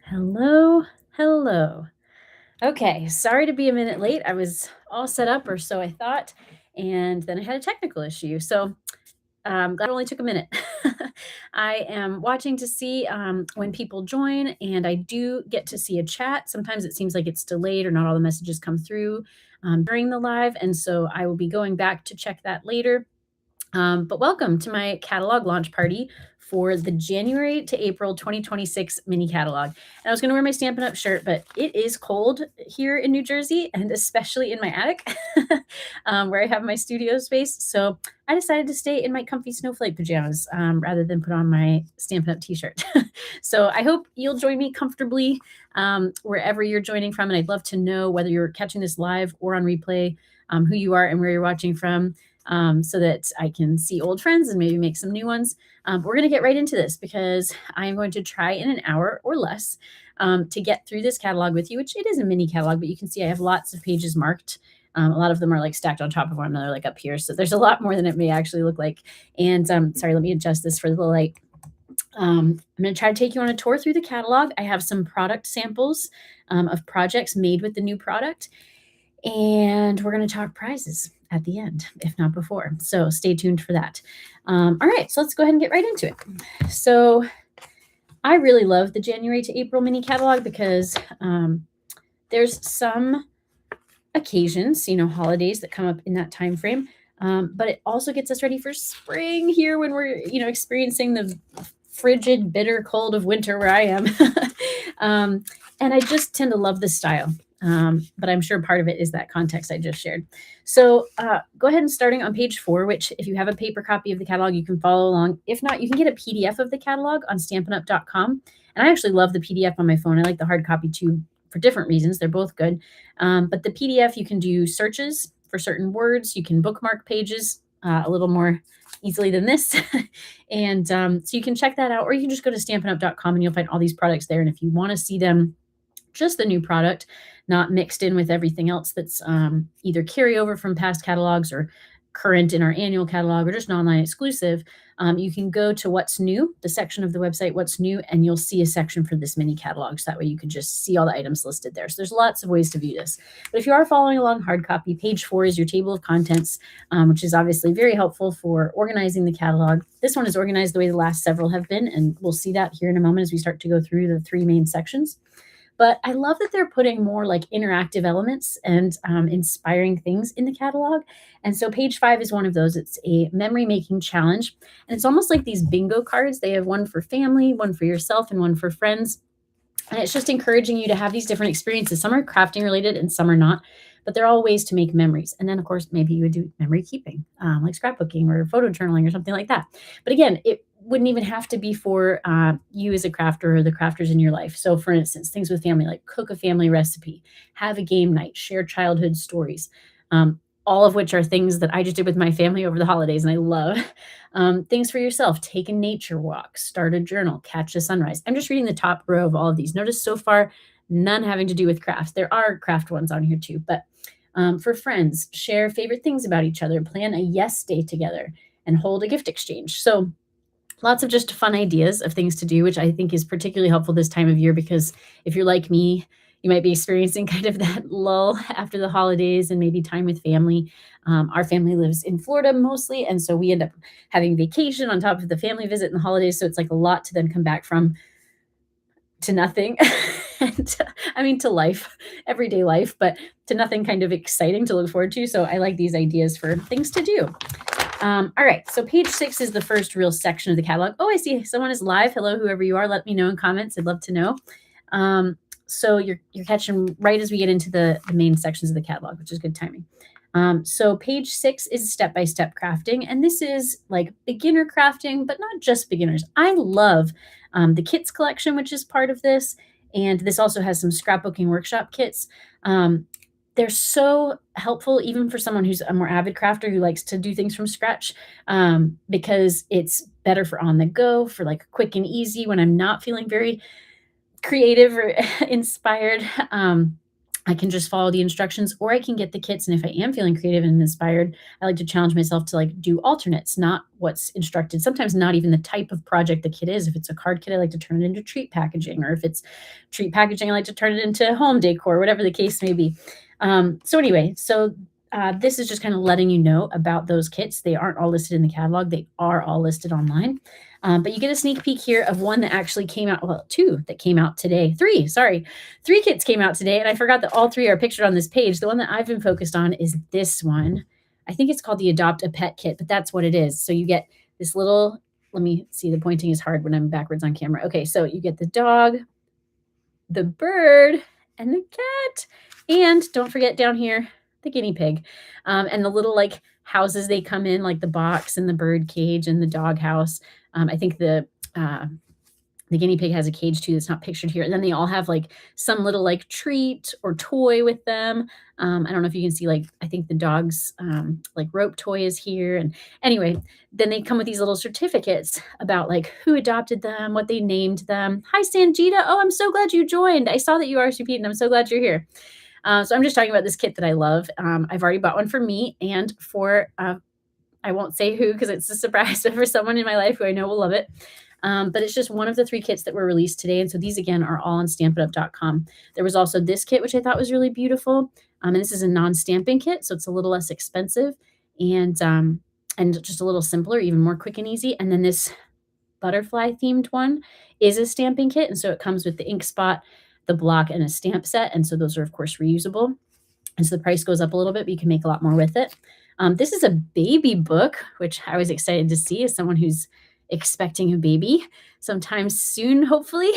Hello, hello. Okay, sorry to be a minute late. I was all set up, or so I thought, and then I had a technical issue. So glad it only took a minute. I am watching to see when people join, and I do get to see a chat. Sometimes it seems like it's delayed or not all the messages come through during the live, and so I will be going back to check that later. But welcome to my catalog launch party for the January to April 2026 mini catalog. And I was going to wear my Stampin' Up! Shirt, but it is cold here in New Jersey, and especially in my attic where I have my studio space. So I decided to stay in my comfy snowflake pajamas rather than put on my Stampin' Up! T-shirt. So I hope you'll join me comfortably wherever you're joining from. And I'd love to know whether you're catching this live or on replay, who you are and where you're watching from so that I can see old friends and maybe make some new ones. We're going to get right into this because I am going to try in an hour or less to get through this catalog with you, which it is a mini catalog, but you can see I have lots of pages marked. A lot of them are like stacked on top of one another, like up here. So there's a lot more than it may actually look like. And sorry, let me adjust this for the light. I'm going to try to take you on a tour through the catalog. I have some product samples of projects made with the new product. And we're going to talk prizes at the end, if not before. So stay tuned for that. All right, so let's go ahead and get right into it. So I really love the January to April mini catalog because there's some occasions, holidays that come up in that time frame. But it also gets us ready for spring here when we're, experiencing the frigid, bitter cold of winter where I am. And I just tend to love this style. But I'm sure part of it is that context I just shared. So go ahead and starting on page 4, which if you have a paper copy of the catalog, you can follow along. If not, you can get a PDF of the catalog on stampinup.com. And I actually love the PDF on my phone. I like the hard copy too for different reasons. They're both good. But the PDF, you can do searches for certain words. You can bookmark pages a little more easily than this. And so you can check that out, or you can just go to stampinup.com and you'll find all these products there. And if you want to see them, just the new product, not mixed in with everything else that's either carryover from past catalogs or current in our annual catalog or just an online exclusive, you can go to What's New, the section of the website, What's New, and you'll see a section for this mini catalog. So that way you can just see all the items listed there. So there's lots of ways to view this. But if you are following along hard copy, page 4 is your table of contents, which is obviously very helpful for organizing the catalog. This one is organized the way the last several have been, and we'll see that here in a moment as we start to go through the 3 main sections. But I love that they're putting more like interactive elements and inspiring things in the catalog. And so page 5 is one of those. It's a memory making challenge. And it's almost like these bingo cards. They have one for family, one for yourself, and one for friends. And it's just encouraging you to have these different experiences. Some are crafting related and some are not, but they're all ways to make memories. And then, of course, maybe you would do memory keeping, like scrapbooking or photo journaling or something like that. But again, it wouldn't even have to be for you as a crafter or the crafters in your life. So, for instance, things with family, like cook a family recipe, have a game night, share childhood stories. All of which are things that I just did with my family over the holidays, and I love. Things for yourself, take a nature walk, start a journal, catch a sunrise. I'm just reading the top row of all of these. Notice so far, none having to do with crafts. There are craft ones on here too, but for friends, share favorite things about each other, plan a yes day together, and hold a gift exchange. So lots of just fun ideas of things to do, which I think is particularly helpful this time of year because if you're like me, you might be experiencing kind of that lull after the holidays and maybe time with family. Our family lives in Florida mostly, and so we end up having vacation on top of the family visit and the holidays. So it's like a lot to then come back from to nothing. And I mean, to life, everyday life, but to nothing kind of exciting to look forward to. So I like these ideas for things to do. All right, so page 6 is the first real section of the catalog. Oh, I see someone is live. Hello, whoever you are. Let me know in comments. I'd love to know. So you're catching right as we get into the main sections of the catalog, which is good timing. So page 6 is step-by-step crafting, and this is like beginner crafting, but not just beginners. I love the kits collection, which is part of this, and this also has some scrapbooking workshop kits. They're so helpful even for someone who's a more avid crafter who likes to do things from scratch because it's better for on the go, for like quick and easy when I'm not feeling very creative or inspired. I can just follow the instructions, or I can get the kits. And if I am feeling creative and inspired, I like to challenge myself to like do alternates, not what's instructed. Sometimes not even the type of project the kit is. If it's a card kit, I like to turn it into treat packaging, or if it's treat packaging, I like to turn it into home decor, whatever the case may be. So anyway, this is just kind of letting you know about those kits. They aren't all listed in the catalog. They are all listed online. But you get a sneak peek here of one that actually came out, well, two that came out today. Three kits came out today, and I forgot that all three are pictured on this page. The one that I've been focused on is this one. I think it's called the Adopt a Pet Kit, but that's what it is. So you get this little, let me see, the pointing is hard when I'm backwards on camera. Okay, so you get the dog, the bird, and the cat. And don't forget down here, the guinea pig. And the little like houses they come in, like the box and the bird cage and the dog house. I think the guinea pig has a cage too that's not pictured here. And then they all have like some little like treat or toy with them. I don't know if you can see, like, I think the dog's like rope toy is here. And anyway, then they come with these little certificates about like who adopted them, what they named them. Hi, Sanjita. Oh, I'm so glad you joined. I saw that you RSVP'd and I'm so glad you're here. So I'm just talking about this kit that I love. I've already bought one for me and for, I won't say who because it's a surprise, but for someone in my life who I know will love it. But it's just one of the 3 kits that were released today. And so these, again, are all on StampinUp.com. There was also this kit, which I thought was really beautiful. And this is a non-stamping kit, so it's a little less expensive and just a little simpler, even more quick and easy. And then this butterfly-themed one is a stamping kit. And so it comes with the ink spot, the block, and a stamp set. And so those are, of course, reusable. And so the price goes up a little bit, but you can make a lot more with it. This is a baby book, which I was excited to see as someone who's expecting a baby sometime soon, hopefully.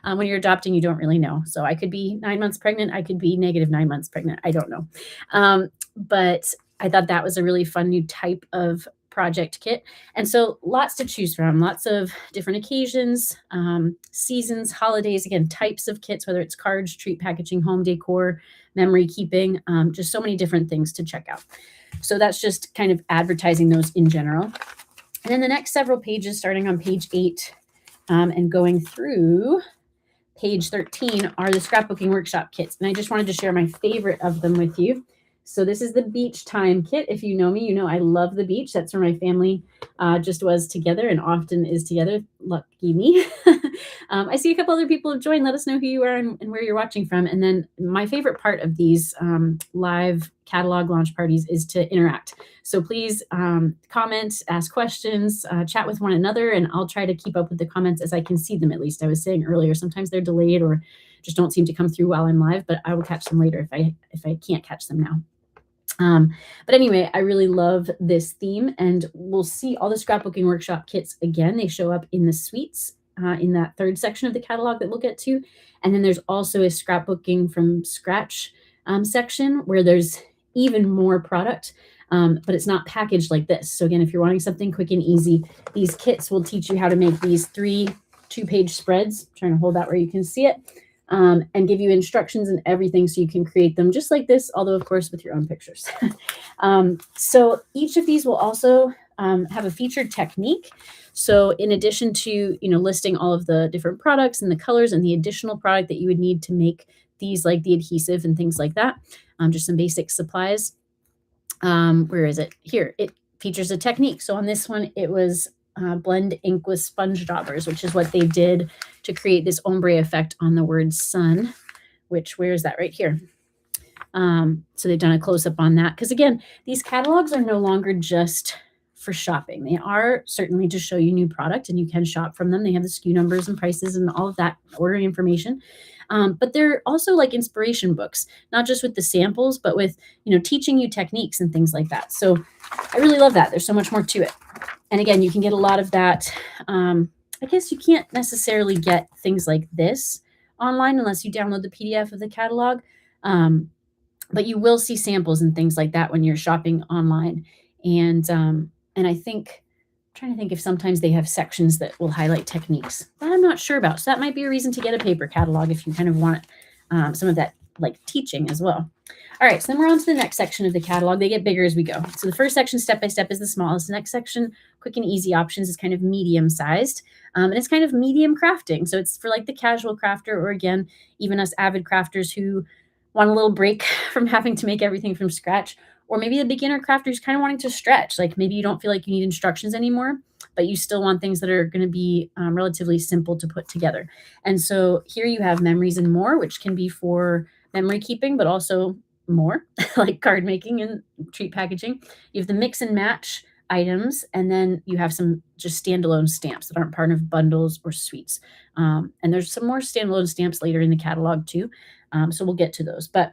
When you're adopting, you don't really know. So I could be 9 months pregnant. I could be negative 9 months pregnant. I don't know. But I thought that was a really fun new type of project kit. And so lots to choose from, lots of different occasions, seasons, holidays, again, types of kits, whether it's cards, treat packaging, home decor, memory keeping, just so many different things to check out. So that's just kind of advertising those in general. And then the next several pages, starting on page 8 and going through page 13, are the scrapbooking workshop kits. And I just wanted to share my favorite of them with you. So this is the beach time kit. If you know me, you know I love the beach. That's where my family just was together and often is together. Lucky me. I see a couple other people have joined. Let us know who you are and where you're watching from. And then my favorite part of these live catalog launch parties is to interact. So please comment, ask questions, chat with one another, and I'll try to keep up with the comments as I can see them. At least I was saying earlier, sometimes they're delayed or just don't seem to come through while I'm live, but I will catch them later if I can't catch them now. But anyway, I really love this theme, and we'll see all the scrapbooking workshop kits again. They show up in the suites in that 3rd section of the catalog that we'll get to. And then there's also a scrapbooking from scratch section where there's even more product, but it's not packaged like this. So again, if you're wanting something quick and easy, these kits will teach you how to make these 3 2-page spreads. I'm trying to hold that where you can see it. And give you instructions and everything so you can create them just like this, although of course with your own pictures. So each of these will also have a featured technique. So in addition to, listing all of the different products and the colors and the additional product that you would need to make these, like the adhesive and things like that, just some basic supplies. Where is it? Here, it features a technique. So on this one, it was blend ink with sponge daubers, which is what they did to create this ombre effect on the word sun, which, where is that? Right here. So they've done a close-up on that. Because again, these catalogs are no longer just for shopping. They are certainly to show you new product, and you can shop from them. They have the SKU numbers and prices and all of that ordering information. But they're also like inspiration books, not just with the samples, but with, teaching you techniques and things like that. So I really love that. There's so much more to it. And again, you can get a lot of that. I guess you can't necessarily get things like this online unless you download the PDF of the catalog. But you will see samples and things like that when you're shopping online. And I think, I'm trying to think if sometimes they have sections that will highlight techniques that I'm not sure about. So that might be a reason to get a paper catalog if you kind of want some of that like teaching as well. All right, so then we're on to the next section of the catalog. They get bigger as we go. So the first section, step by step, is the smallest. The next section, quick and easy options, is kind of medium sized. And it's kind of medium crafting. So it's for like the casual crafter, or again, even us avid crafters who want a little break from having to make everything from scratch, or maybe the beginner crafter is kind of wanting to stretch. Like maybe you don't feel like you need instructions anymore, but you still want things that are going to be relatively simple to put together. And so here you have memories and more, which can be for memory keeping, but also more like card making and treat packaging. You have the mix and match items, and then you have some just standalone stamps that aren't part of bundles or suites. And there's some more standalone stamps later in the catalog too. So we'll get to those. But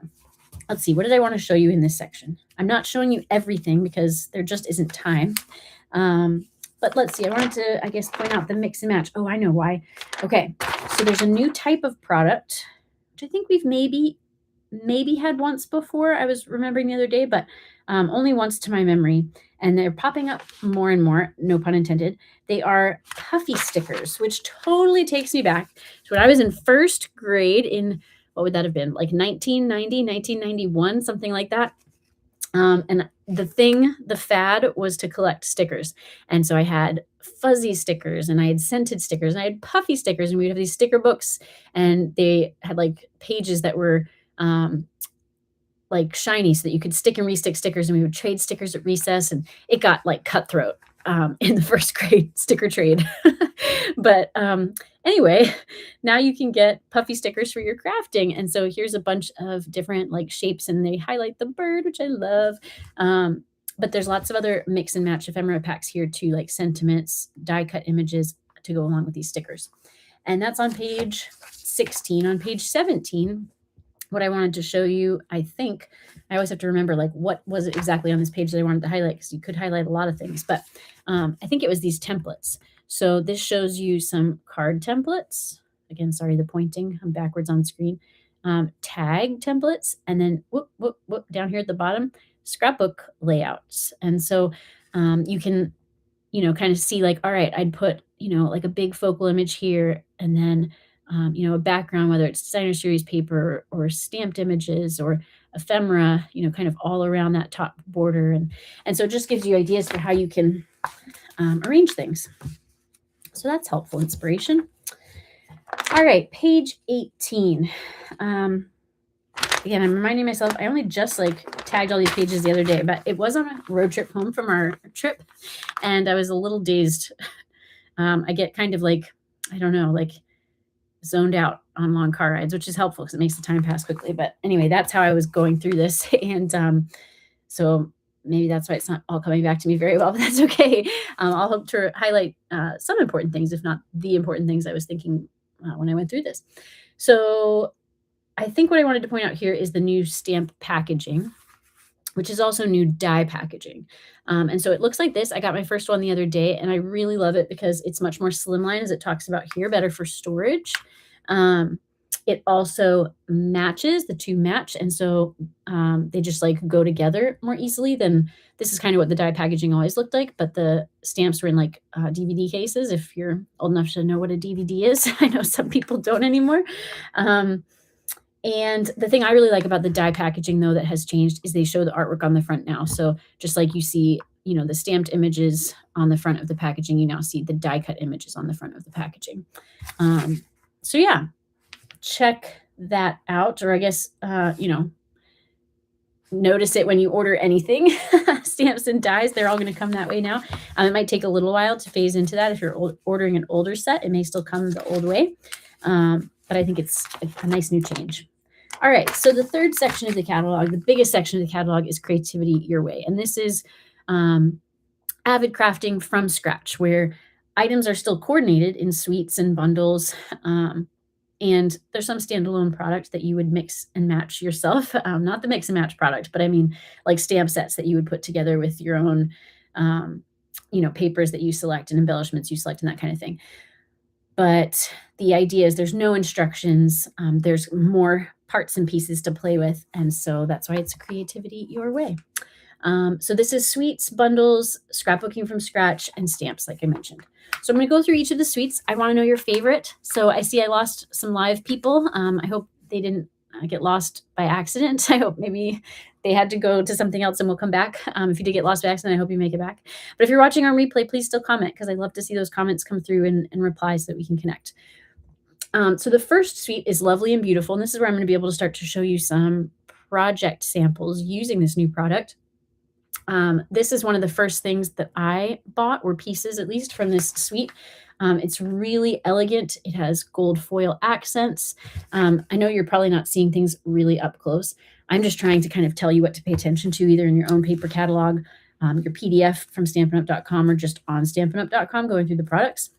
let's see, what did I want to show you in this section? I'm not showing you everything because there just isn't time. But let's see, I wanted to, I guess, point out the mix and match. Oh, I know why. Okay, so there's a new type of product, which I think we've maybe had once before. I was remembering the other day, but only once to my memory. And they're popping up more and more, no pun intended. They are puffy stickers, which totally takes me back to when I was in first grade in, what would that have been? Like 1990, 1991, something like that. And the fad was to collect stickers. And so I had fuzzy stickers and I had scented stickers and I had puffy stickers, and we'd have these sticker books, and they had like pages that were like shiny so that you could stick and restick stickers, and we would trade stickers at recess, and it got like cutthroat in the first grade sticker trade. But anyway, now you can get puffy stickers for your crafting. And so here's a bunch of different like shapes, and they highlight the bird, which I love. But there's lots of other mix and match ephemera packs here too, like sentiments, die cut images to go along with these stickers. And that's on page 16. On page 17, what I wanted to show you, I think I always have to remember like what was it exactly on this page that I wanted to highlight, because you could highlight a lot of things, but I think it was these templates. So this shows you some card templates. Again, sorry, the pointing, I'm backwards on screen. Tag templates, and then whoop, whoop, whoop, down here at the bottom, scrapbook layouts. And so you can, kind of see like, all right, I'd put, like a big focal image here, and then a background, whether it's designer series paper or stamped images or ephemera, kind of all around that top border. And so it just gives you ideas for how you can arrange things. So that's helpful inspiration. All right, page 18. Again, I'm reminding myself, I only just like tagged all these pages the other day, but it was on a road trip home from our trip, and I was a little dazed. I get kind of like, I don't know, like zoned out on long car rides, which is helpful because it makes the time pass quickly. But anyway, that's how I was going through this. And so maybe that's why it's not all coming back to me very well, but that's okay. I'll hope to highlight some important things, if not the important things I was thinking when I went through this. So I think what I wanted to point out here is the new stamp packaging, which is also new die packaging. And so it looks like this. I got my first one the other day, and I really love it because it's much more slimline, as it talks about here, better for storage. It also matches, the two match, and so they just like go together more easily than, this is kind of what the die packaging always looked like, but the stamps were in like DVD cases, if you're old enough to know what a DVD is. I know some people don't anymore. And the thing I really like about the die packaging, though, that has changed is they show the artwork on the front now. So just like you see, the stamped images on the front of the packaging, you now see the die cut images on the front of the packaging. So yeah, check that out, or I guess, notice it when you order anything. Stamps and dies, they're all going to come that way now. It might take a little while to phase into that. If you're ordering an older set, it may still come the old way. But I think it's a nice new change. All right, so the third section of the catalog, the biggest section of the catalog, is Creativity Your Way. And this is avid crafting from scratch, where items are still coordinated in suites and bundles. And there's some standalone product that you would mix and match yourself. Not the mix and match product, but I mean like stamp sets that you would put together with your own, papers that you select and embellishments you select and that kind of thing. But the idea is there's no instructions. There's more parts and pieces to play with. And so that's why it's Creativity Your Way. So this is suites, bundles, scrapbooking from scratch, and stamps, like I mentioned. So I'm going to go through each of the suites. I want to know your favorite. So I see I lost some live people. I hope they didn't get lost by accident. I hope maybe they had to go to something else and we'll come back. If you did get lost by accident, I hope you make it back. But if you're watching on replay, please still comment, because I love to see those comments come through and reply so that we can connect. So the first suite is Lovely and Beautiful, and this is where I'm going to be able to start to show you some project samples using this new product. This is one of the first things that I bought, or pieces at least, from this suite. It's really elegant. It has gold foil accents. I know you're probably not seeing things really up close. I'm just trying to kind of tell you what to pay attention to, either in your own paper catalog, your PDF from stampinup.com, or just on stampinup.com going through the products.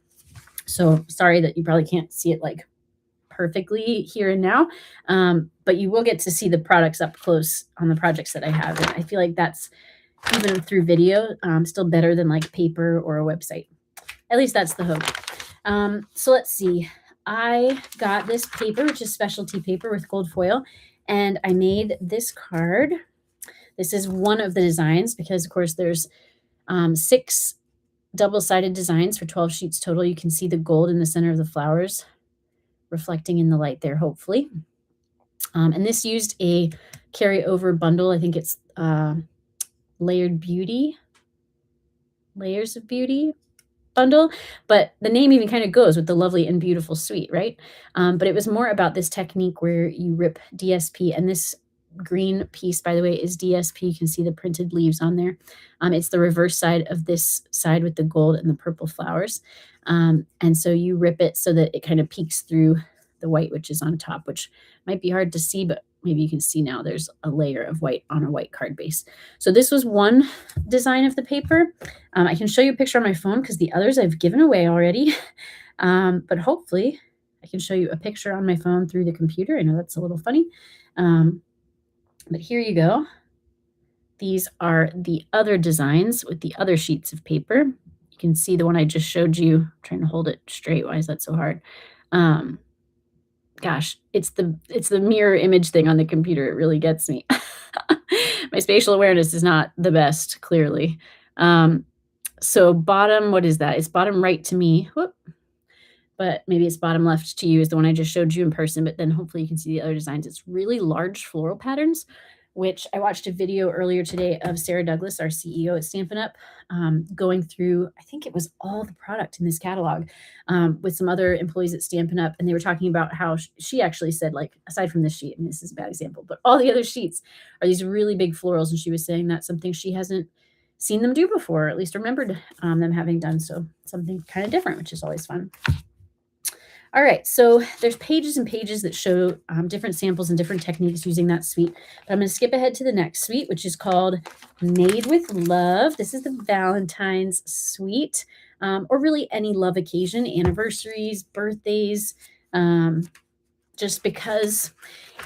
So sorry that you probably can't see it like perfectly here and now, but you will get to see the products up close on the projects that I have. And I feel like that's, even through video, still better than like paper or a website. At least that's the hope. So let's see. I got this paper, which is specialty paper with gold foil, and I made this card. This is one of the designs because, of course, there's 6 double-sided designs for 12 sheets total. You can see the gold in the center of the flowers reflecting in the light there, hopefully. And this used a carryover bundle. I think it's Layers of Beauty bundle, but the name even kind of goes with the Lovely and Beautiful suite, right? But it was more about this technique where you rip DSP, and this green piece, by the way, is DSP. You can see the printed leaves on there. It's the reverse side of this side with the gold and the purple flowers. And so you rip it so that it kind of peeks through the white, which is on top, which might be hard to see, but maybe you can see now there's a layer of white on a white card base. So this was one design of the paper. I can show you a picture on my phone because the others I've given away already. But hopefully I can show you a picture on my phone through the computer. I know that's a little funny. But here you go. These are the other designs with the other sheets of paper. You can see the one I just showed you. I'm trying to hold it straight. Why is that so hard? Gosh, it's the mirror image thing on the computer. It really gets me. My spatial awareness is not the best, clearly. So bottom, what is that? It's bottom right to me. Whoop. But maybe it's bottom left to you is the one I just showed you in person, but then hopefully you can see the other designs. It's really large floral patterns, which I watched a video earlier today of Sarah Douglas, our CEO at Stampin' Up, going through, I think it was all the product in this catalog, with some other employees at Stampin' Up, and they were talking about how she actually said, like, aside from this sheet, I mean, this is a bad example, but all the other sheets are these really big florals, and she was saying that's something she hasn't seen them do before, or at least remembered them having done, so something kind of different, which is always fun. All right, so there's pages and pages that show different samples and different techniques using that suite. But I'm going to skip ahead to the next suite, which is called Made with Love. This is the Valentine's suite, or really any love occasion, anniversaries, birthdays, just because.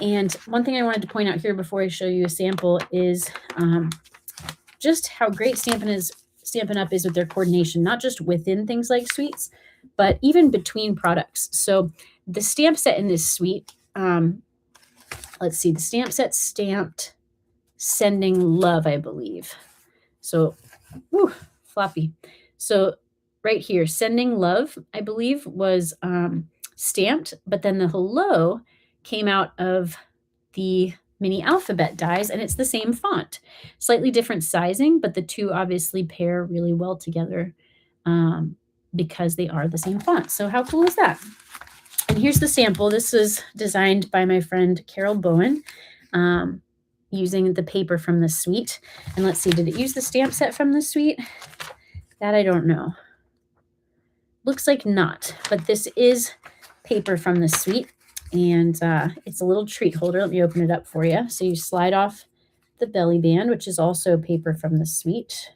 And one thing I wanted to point out here before I show you a sample is just how great Stampin' Up is with their coordination, not just within things like suites, but even between products. So the stamp set in this suite, let's see, the stamp set stamped Sending Love, I believe. So, whew, floppy. So right here, Sending Love, I believe, was stamped, but then the hello came out of the mini alphabet dies, and it's the same font. Slightly different sizing, but the two obviously pair really well together. Because they are the same font. So how cool is that? And here's the sample. This was designed by my friend Carol Bowen, using the paper from the suite. And let's see, did it use the stamp set from the suite? That I don't know. Looks like not, but this is paper from the suite, and it's a little treat holder. Let me open it up for you. So you slide off the belly band, which is also paper from the suite.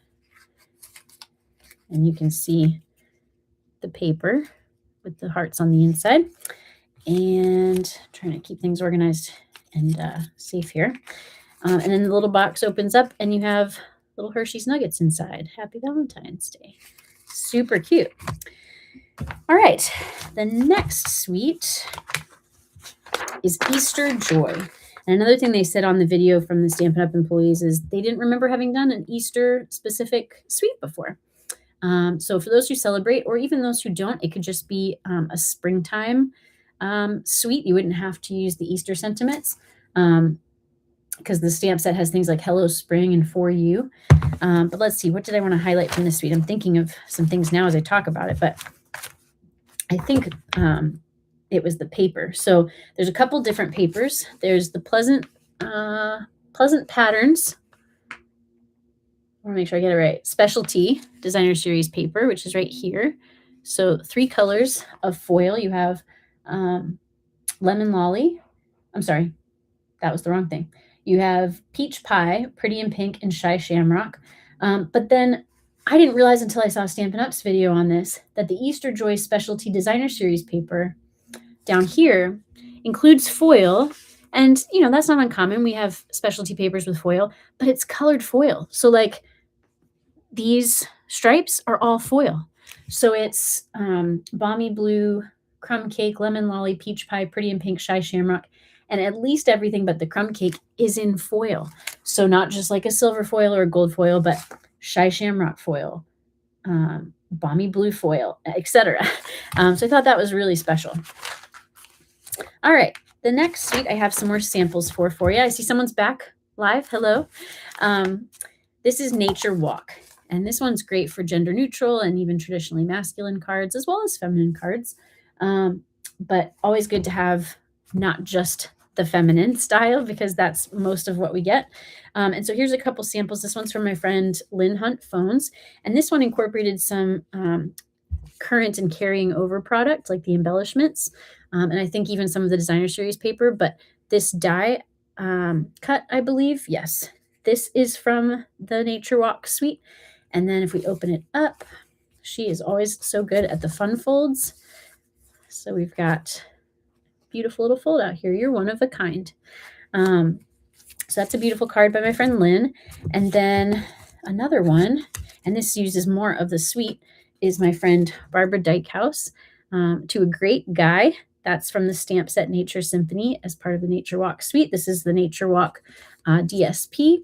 And you can see the paper with the hearts on the inside, and trying to keep things organized and safe here. And then the little box opens up and you have little Hershey's Nuggets inside. Happy Valentine's Day. Super cute. All right. The next suite is Easter Joy. And another thing they said on the video from the Stampin' Up employees is they didn't remember having done an Easter specific suite before. So for those who celebrate, or even those who don't, it could just be a springtime suite. You wouldn't have to use the Easter sentiments, because the stamp set has things like Hello Spring and For You. But let's see, what did I want to highlight from this suite? I'm thinking of some things now as I talk about it, but I think it was the paper. So there's a couple different papers. There's the Pleasant Patterns. I want to make sure I get it right. Specialty Designer Series paper, which is right here. So 3 colors of foil. You have Lemon Lolly. I'm sorry, that was the wrong thing. You have Peach Pie, Pretty in Pink, and Shy Shamrock. But then I didn't realize until I saw Stampin' Up's video on this that the Easter Joy Specialty Designer Series paper down here includes foil. And, you know, that's not uncommon. We have specialty papers with foil, but it's colored foil. So, like, these stripes are all foil. So it's Balmy Blue, Crumb Cake, Lemon Lolly, Peach Pie, Pretty in Pink, Shy Shamrock, and at least everything but the crumb cake is in foil. So not just like a silver foil or a gold foil, but Shy Shamrock foil, Balmy Blue foil, etc. So I thought that was really special. All right, the next suite I have some more samples for you. I see someone's back live. Hello. This is Nature Walk. And this one's great for gender neutral and even traditionally masculine cards, as well as feminine cards. But always good to have not just the feminine style, because that's most of what we get. And so here's a couple samples. This one's from my friend Lynn Hunt Phones. And this one incorporated some current and carrying over product, like the embellishments. And I think even some of the designer series paper. But this die cut, I believe, yes, this is from the Nature Walk suite. And then if we open it up, she is always so good at the fun folds. So we've got beautiful little fold out here. You're one of a kind. So that's a beautiful card by my friend Lynn. And then another one, and this uses more of the suite, is my friend Barbara Dykehouse, To a Great Guy. That's from the stamp set Nature Symphony as part of the Nature Walk suite. This is the Nature Walk DSP.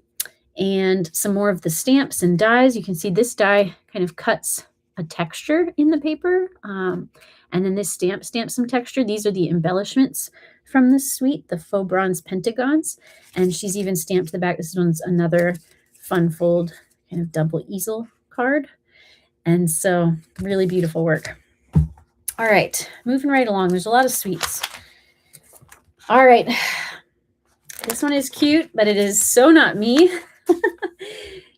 And some more of the stamps and dies. You can see this die kind of cuts a texture in the paper. And then this stamps some texture. These are the embellishments from this suite, the faux bronze pentagons. And she's even stamped the back. This one's another fun fold kind of double easel card. And so really beautiful work. All right, moving right along. There's a lot of suites. All right. This one is cute, but it is so not me.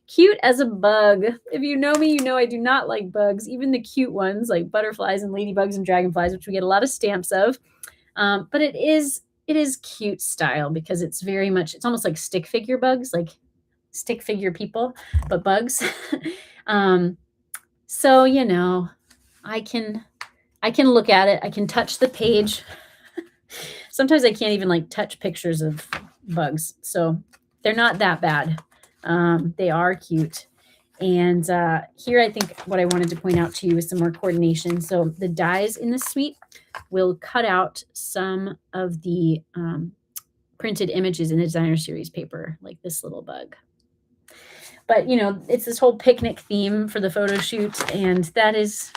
Cute as a bug. If you know me, you know I do not like bugs, even the cute ones like butterflies and ladybugs and dragonflies, which we get a lot of stamps of. But it is cute style because it's very much, it's almost like stick figure bugs, like stick figure people, but bugs. So, you know, I can look at it. I can touch the page. Sometimes I can't even like touch pictures of bugs. So they're not that bad. They are cute. And here I think what I wanted to point out to you is some more coordination. So the dies in the suite will cut out some of the printed images in the designer series paper, like this little bug. But, you know, it's this whole picnic theme for the photo shoot, and that is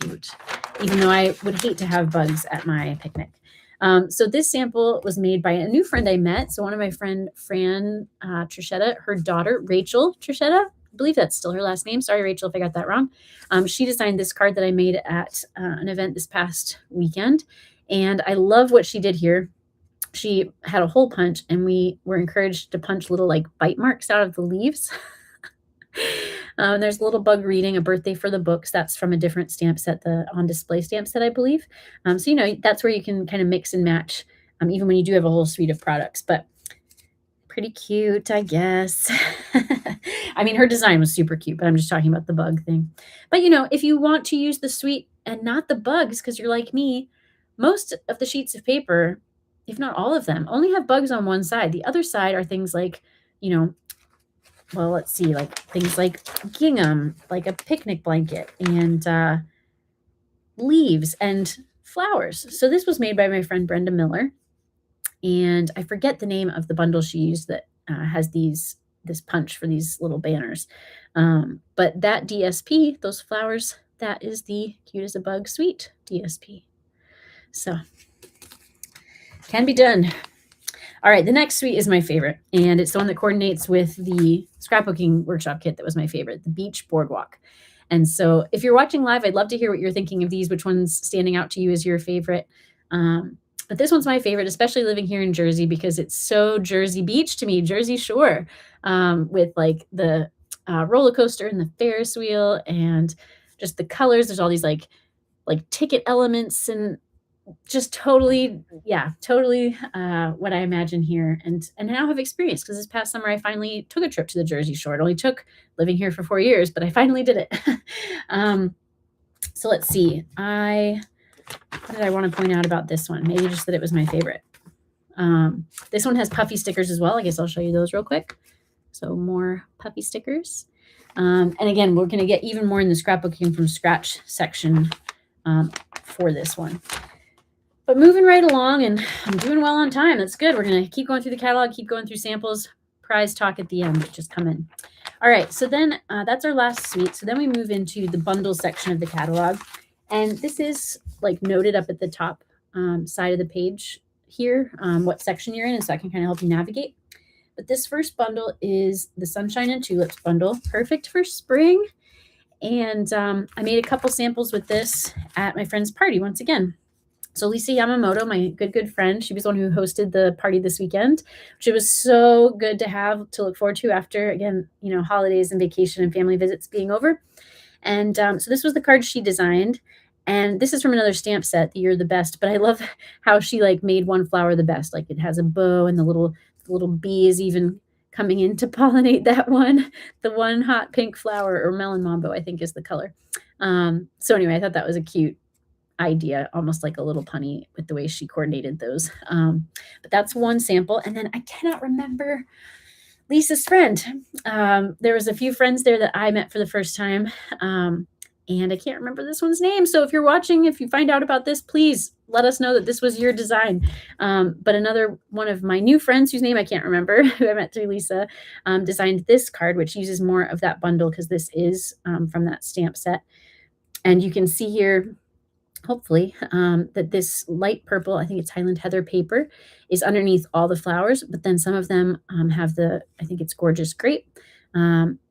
cute, even though I would hate to have bugs at my picnic. So this sample was made by a new friend I met. So one of my friend, Fran Trichetta, her daughter, Rachel Trichetta, I believe that's still her last name. Sorry, Rachel, if I got that wrong. She designed this card that I made at an event this past weekend. And I love what she did here. She had a hole punch, and we were encouraged to punch little like bite marks out of the leaves. There's a little bug reading, A Birthday for the Books. That's from a different stamp set, the on display stamp set, I believe. So, you know, that's where you can kind of mix and match, even when you do have a whole suite of products. But pretty cute, I guess. I mean, her design was super cute, but I'm just talking about the bug thing. But, you know, if you want to use the suite and not the bugs, because you're like me, most of the sheets of paper, if not all of them, only have bugs on one side. The other side are things like, you know, well, let's see, like things like gingham, like a picnic blanket, and leaves and flowers. So this was made by my friend Brenda Miller. And I forget the name of the bundle she used that has this punch for these little banners. But that DSP, those flowers, that is the Cute as a Bug Suite DSP. So can be done. All right, the next suite is my favorite, and it's the one that coordinates with the scrapbooking workshop kit that was my favorite, the Beach Boardwalk. And so if you're watching live, I'd love to hear what you're thinking of these, which one's standing out to you as your favorite. But this one's my favorite, especially living here in Jersey because it's so Jersey Beach to me, Jersey Shore, with like the roller coaster and the Ferris wheel and just the colors. There's all these like ticket elements and just totally, yeah, totally what I imagine here and now have experienced because this past summer I finally took a trip to the Jersey Shore. It only took living here for 4 years, but I finally did it. um, so let's see. What did I want to point out about this one? Maybe just that it was my favorite. This one has puffy stickers as well. I guess I'll show you those real quick. So more puffy stickers. And again, we're going to get even more in the scrapbooking from scratch section for this one. But moving right along, and I'm doing well on time. That's good. We're going to keep going through the catalog, keep going through samples, prize talk at the end. Just come in. All right, so then that's our last suite. So then we move into the bundle section of the catalog. And this is like noted up at the top side of the page here, what section you're in, and so I can kind of help you navigate. But this first bundle is the Sunshine and Tulips bundle, perfect for spring. And I made a couple samples with this at my friend's party once again. So Lisa Yamamoto, my good friend, she was the one who hosted the party this weekend, which it was so good to have to look forward to after, again, holidays and vacation and family visits being over. And so this was the card she designed. And this is from another stamp set, the You're the Best. But I love how she like made one flower the best. Like it has a bow and the little bee is even coming in to pollinate that one. The one hot pink flower, or melon mambo, I think is the color. So anyway, I thought that was a cute idea, almost like a little punny with the way she coordinated those. But that's one sample. And then I cannot remember Lisa's friend. There was a few friends there that I met for the first time. And I can't remember this one's name. So if you're watching, if you find out about this, please let us know that this was your design. But another one of my new friends, whose name I can't remember, who I met through Lisa, designed this card, which uses more of that bundle because this is from that stamp set. And you can see here, hopefully, that this light purple, I think it's Highland Heather paper, is underneath all the flowers. But then some of them have I think it's Gorgeous Grape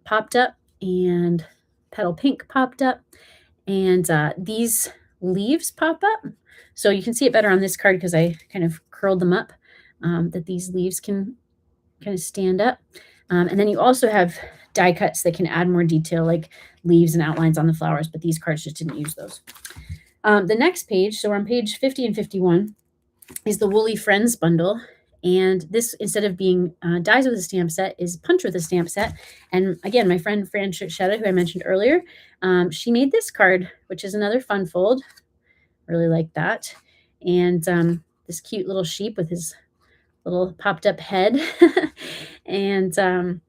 popped up, and Petal Pink popped up, and these leaves pop up. So you can see it better on this card because I kind of curled them up, that these leaves can kind of stand up. And then you also have die cuts that can add more detail, like leaves and outlines on the flowers, but these cards just didn't use those. The next page, so we're on page 50 and 51, is the Woolly Friends bundle. And this, instead of being dies with a stamp set, is punch with a stamp set. And again, my friend Fran Shetta, who I mentioned earlier, she made this card, which is another fun fold. Really like that. And this cute little sheep with his little popped up head. And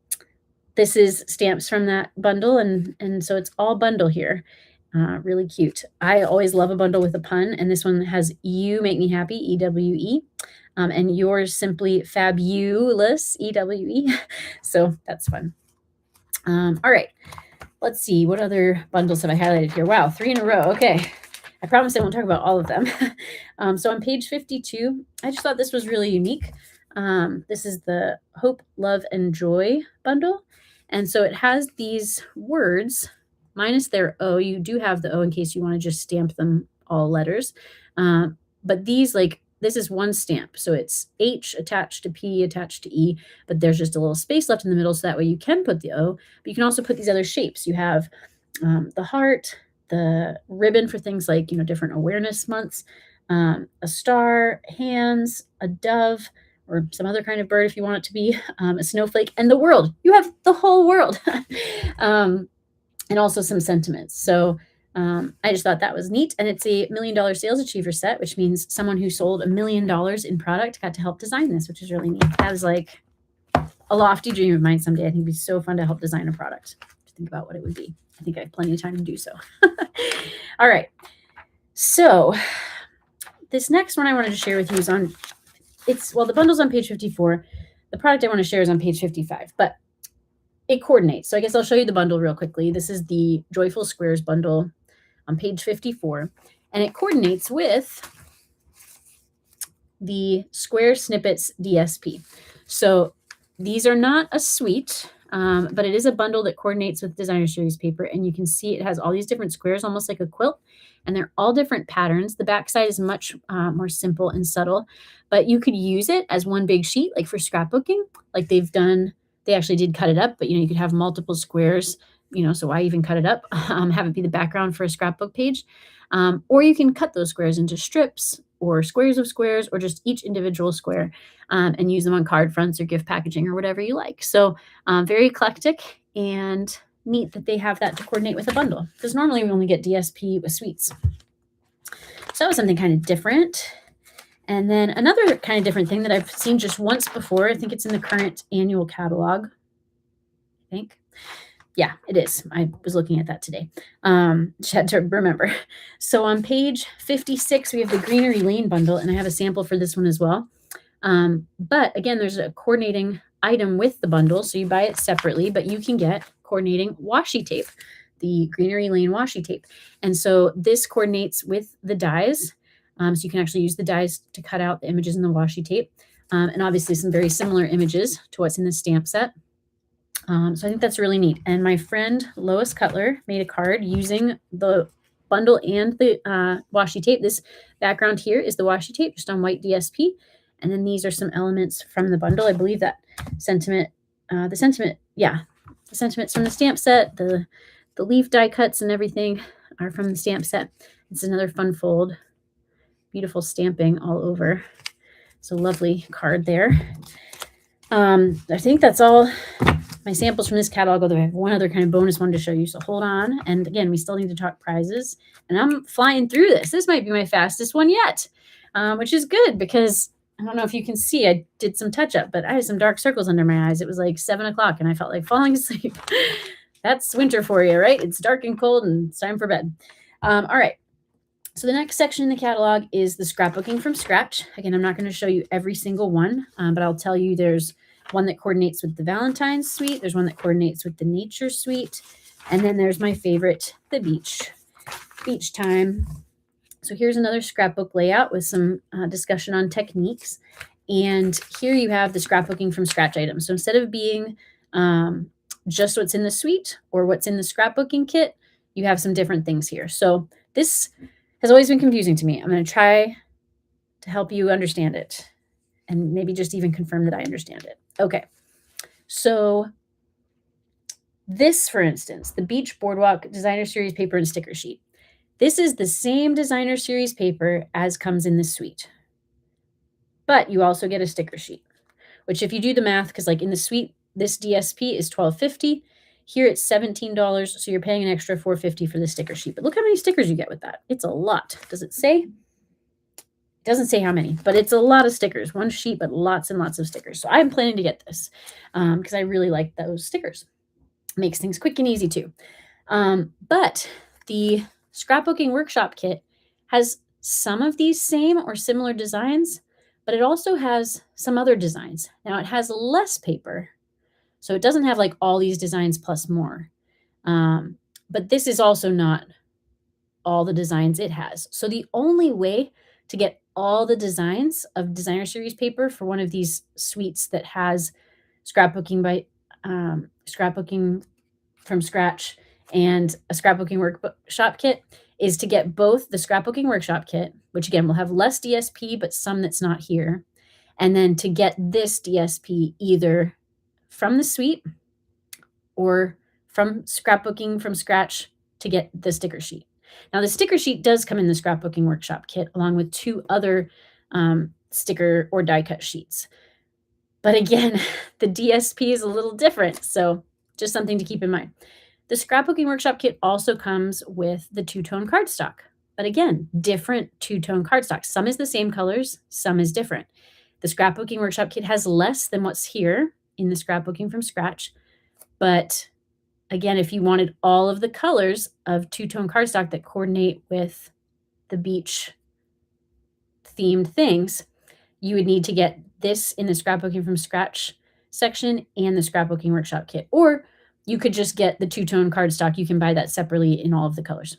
this is stamps from that bundle. And so it's all bundle here. Really cute. I always love a bundle with a pun. And this one has You Make Me Happy, EWE. And yours simply fabulous, EWE. So that's fun. All right. Let's see. What other bundles have I highlighted here? Wow, 3 in a row. Okay. I promise I won't talk about all of them. So on page 52, I just thought this was really unique. This is the Hope, Love, and Joy bundle. And so it has these words minus their O. You do have the O in case you want to just stamp them all letters. But these, like, this is one stamp. So it's H attached to P attached to E, but there's just a little space left in the middle. So that way you can put the O, but you can also put these other shapes. You have the heart, the ribbon for things like, different awareness months, a star, hands, a dove, or some other kind of bird if you want it to be, a snowflake, and the world. You have the whole world. And also some sentiments. So I just thought that was neat. And it's a $1 million sales achiever set, which means someone who sold $1 million in product got to help design this, which is really neat. That is like a lofty dream of mine someday. I think it'd be so fun to help design a product. To think about what it would be. I think I have plenty of time to do so. All right. So this next one I wanted to share with you is the bundle's on page 54. The product I want to share is on page 55, but it coordinates. So I guess I'll show you the bundle real quickly. This is the Joyful Squares bundle on page 54, and it coordinates with the Square Snippets DSP. So these are not a suite. but it is a bundle that coordinates with designer series paper, and you can see it has all these different squares, almost like a quilt, and they're all different patterns. The backside is much more simple and subtle, but you could use it as one big sheet, like for scrapbooking, like they've done. They actually did cut it up, but you could have multiple squares. So why even cut it up? Have it be the background for a scrapbook page, or you can cut those squares into strips or squares of squares, or just each individual square, and use them on card fronts or gift packaging or whatever you like. So very eclectic and neat that they have that to coordinate with a bundle, because normally we only get DSP with sweets. So that was something kind of different. And then another kind of different thing that I've seen just once before, I think it's in the current annual catalog. I think. Yeah, it is. I was looking at that today. Just had to remember. So on page 56, we have the Greenery Lane bundle, and I have a sample for this one as well. But again, there's a coordinating item with the bundle, so you buy it separately, but you can get coordinating washi tape, the Greenery Lane washi tape. And so this coordinates with the dies. So you can actually use the dies to cut out the images in the washi tape. And obviously some very similar images to what's in the stamp set. So I think that's really neat. And my friend Lois Cutler made a card using the bundle and the washi tape. This background here is the washi tape, just on white DSP. And then these are some elements from the bundle. I believe that sentiment, the sentiments from the stamp set, the leaf die cuts and everything are from the stamp set. It's another fun fold, beautiful stamping all over. So lovely card there. I think that's all my samples from this catalog, although I have one other kind of bonus one to show you. So hold on. And again, we still need to talk prizes. And I'm flying through this. This might be my fastest one yet, which is good because I don't know if you can see, I did some touch up, but I had some dark circles under my eyes. It was like 7 o'clock and I felt like falling asleep. That's winter for you, right? It's dark and cold and it's time for bed. All right. So the next section in the catalog is the scrapbooking from scratch. Again, I'm not going to show you every single one, but I'll tell you there's one that coordinates with the Valentine's suite. There's one that coordinates with the nature suite. And then there's my favorite, the beach time. So here's another scrapbook layout with some discussion on techniques. And here you have the scrapbooking from scratch items. So instead of being just what's in the suite or what's in the scrapbooking kit, you have some different things here. So this has always been confusing to me. I'm going to try to help you understand it and maybe just even confirm that I understand it. Okay. So this, for instance, the Beach Boardwalk Designer Series paper and sticker sheet. This is the same designer series paper as comes in the suite, but you also get a sticker sheet, which if you do the math, because like in the suite, this DSP is $12.50. Here it's $17, so you're paying an extra $4.50 for the sticker sheet. But look how many stickers you get with that. It's a lot. Does it say? It doesn't say how many, but it's a lot of stickers. One sheet, but lots and lots of stickers. So I'm planning to get this because I really like those stickers. Makes things quick and easy too. But the scrapbooking workshop kit has some of these same or similar designs, but it also has some other designs. Now it has less paper, so it doesn't have like all these designs plus more. But this is also not all the designs it has. So the only way to get all the designs of designer series paper for one of these suites that has scrapbooking from scratch and a scrapbooking workshop kit is to get both the scrapbooking workshop kit, which again will have less DSP, but some that's not here. And then to get this DSP either from the suite or from scrapbooking from scratch to get the sticker sheet. Now the sticker sheet does come in the scrapbooking workshop kit along with 2 other sticker or die cut sheets. But again, the DSP is a little different. So just something to keep in mind. The scrapbooking workshop kit also comes with the 2-tone cardstock, but again, different 2-tone cardstock. Some is the same colors, some is different. The scrapbooking workshop kit has less than what's here in the scrapbooking from scratch, but again, if you wanted all of the colors of 2-tone cardstock that coordinate with the beach themed things, you would need to get this in the scrapbooking from scratch section and the scrapbooking workshop kit, or you could just get the 2-tone cardstock. You can buy that separately in all of the colors.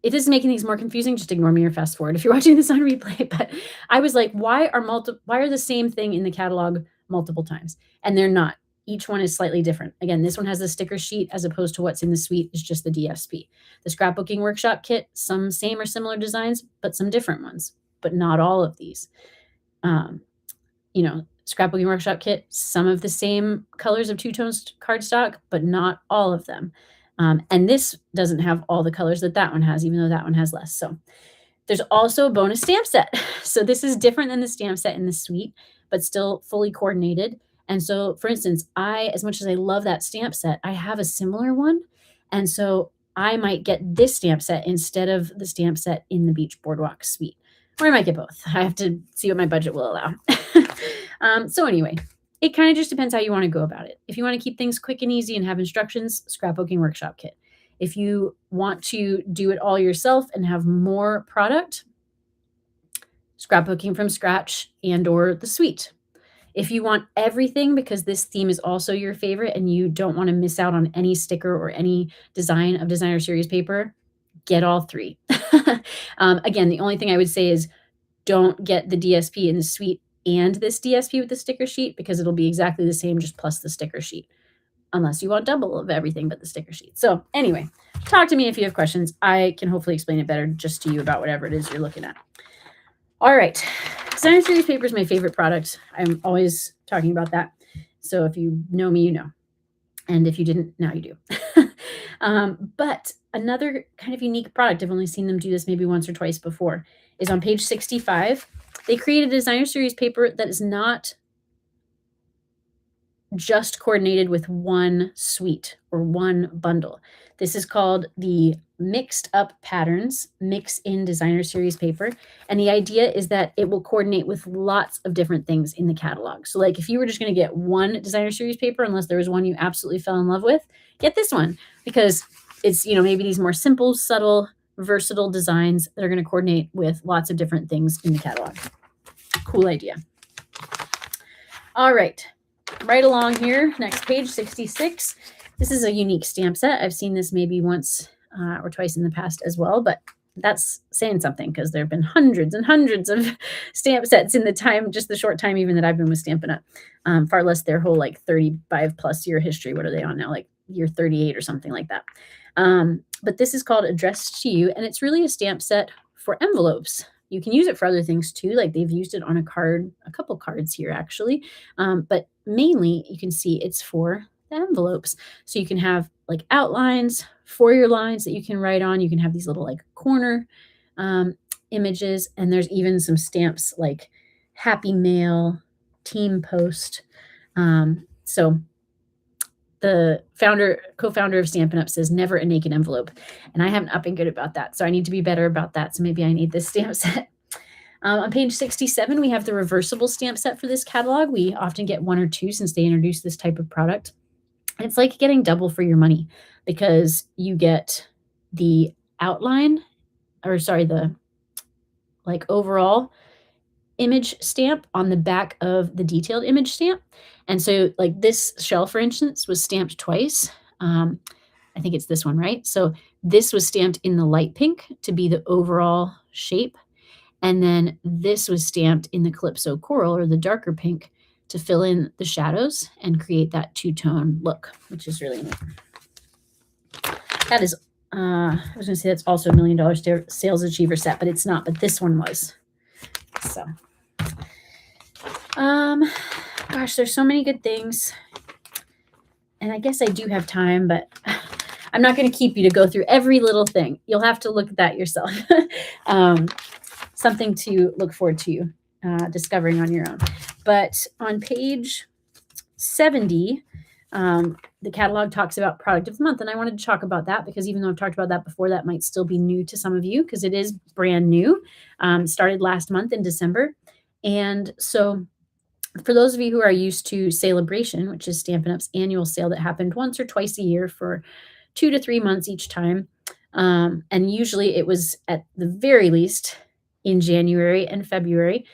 If this is making things more confusing, just ignore me or fast forward if you're watching this on replay. But I was like, why are the same thing in the catalog multiple times? And they're not. each one is slightly different. Again, this one has the sticker sheet as opposed to what's in the suite is just the DSP. The scrapbooking workshop kit, some same or similar designs, but some different ones, but not all of these. Um, Scrapbooking workshop kit, some of the same colors of two-tone cardstock, but not all of them. And this doesn't have all the colors that one has, even though that one has less. So there's also a bonus stamp set. So this is different than the stamp set in the suite, but still fully coordinated. And so, for instance, as much as I love that stamp set, I have a similar one. And so I might get this stamp set instead of the stamp set in the Beach Boardwalk suite. Or I might get both. I have to see what my budget will allow. So anyway, it kind of just depends how you want to go about it. If you want to keep things quick and easy and have instructions, scrapbooking workshop kit. If you want to do it all yourself and have more product, scrapbooking from scratch and or the suite. If you want everything because this theme is also your favorite and you don't want to miss out on any sticker or any design of designer series paper, get all three. Again, the only thing I would say is don't get the DSP in the suite and this DSP with the sticker sheet because it'll be exactly the same, just plus the sticker sheet, unless you want double of everything but the sticker sheet. So anyway, talk to me if you have questions. I can hopefully explain it better just to you about whatever it is you're looking at. All right. Designer series paper is my favorite product. I'm always talking about that. So if you know me, you know. And if you didn't, now you do. But another kind of unique product, I've only seen them do this maybe once or twice before, is on page 65. They created a designer series paper that is not just coordinated with one suite or one bundle. This is called the Mixed Up Patterns Mix in Designer Series paper. And the idea is that it will coordinate with lots of different things in the catalog. So like if you were just going to get one designer series paper, unless there was one you absolutely fell in love with, get this one because it's, maybe these more simple, subtle, versatile designs that are going to coordinate with lots of different things in the catalog. Cool idea. All right. Right along here, next page, 66. This is a unique stamp set. I've seen this maybe once or twice in the past as well, but that's saying something because there have been hundreds and hundreds of stamp sets in the short time even that I've been with Stampin' Up. Far less their whole 35 plus year history. What are they on now? Like year 38 or something like that. But this is called Addressed to You, and it's really a stamp set for envelopes. You can use it for other things too, like they've used it on a couple cards here actually, but mainly you can see it's for the envelopes. So you can have outlines for your lines that you can write on. You can have these little corner images, and there's even some stamps like Happy Mail, Team Post. So the co-founder of Stampin' Up says never a naked envelope. And I haven't been good about that. So I need to be better about that. So maybe I need this stamp set. On page 67, we have the reversible stamp set for this catalog. We often get one or two since they introduced this type of product. And it's like getting double for your money because you get the outline, the overall image stamp on the back of the detailed image stamp. And so this shell, for instance, was stamped twice. I think it's this one, right? So this was stamped in the light pink to be the overall shape. And then this was stamped in the Calypso Coral or the darker pink to fill in the shadows and create that two-tone look, which is really neat. That is, I was going to say that's also $1 million sales achiever set, but it's not, but this one was. So, gosh, there's so many good things. And I guess I do have time, but I'm not going to keep you to go through every little thing. You'll have to look at that yourself. Something to look forward to discovering on your own. But on page 70, the catalog talks about product of the month. And I wanted to talk about that because even though I've talked about that before, that might still be new to some of you because it is brand new. Started last month in December. And so for those of you who are used to Celebration, which is Stampin' Up's annual sale that happened once or twice a year for 2 to 3 months each time. And usually it was at the very least in January and February.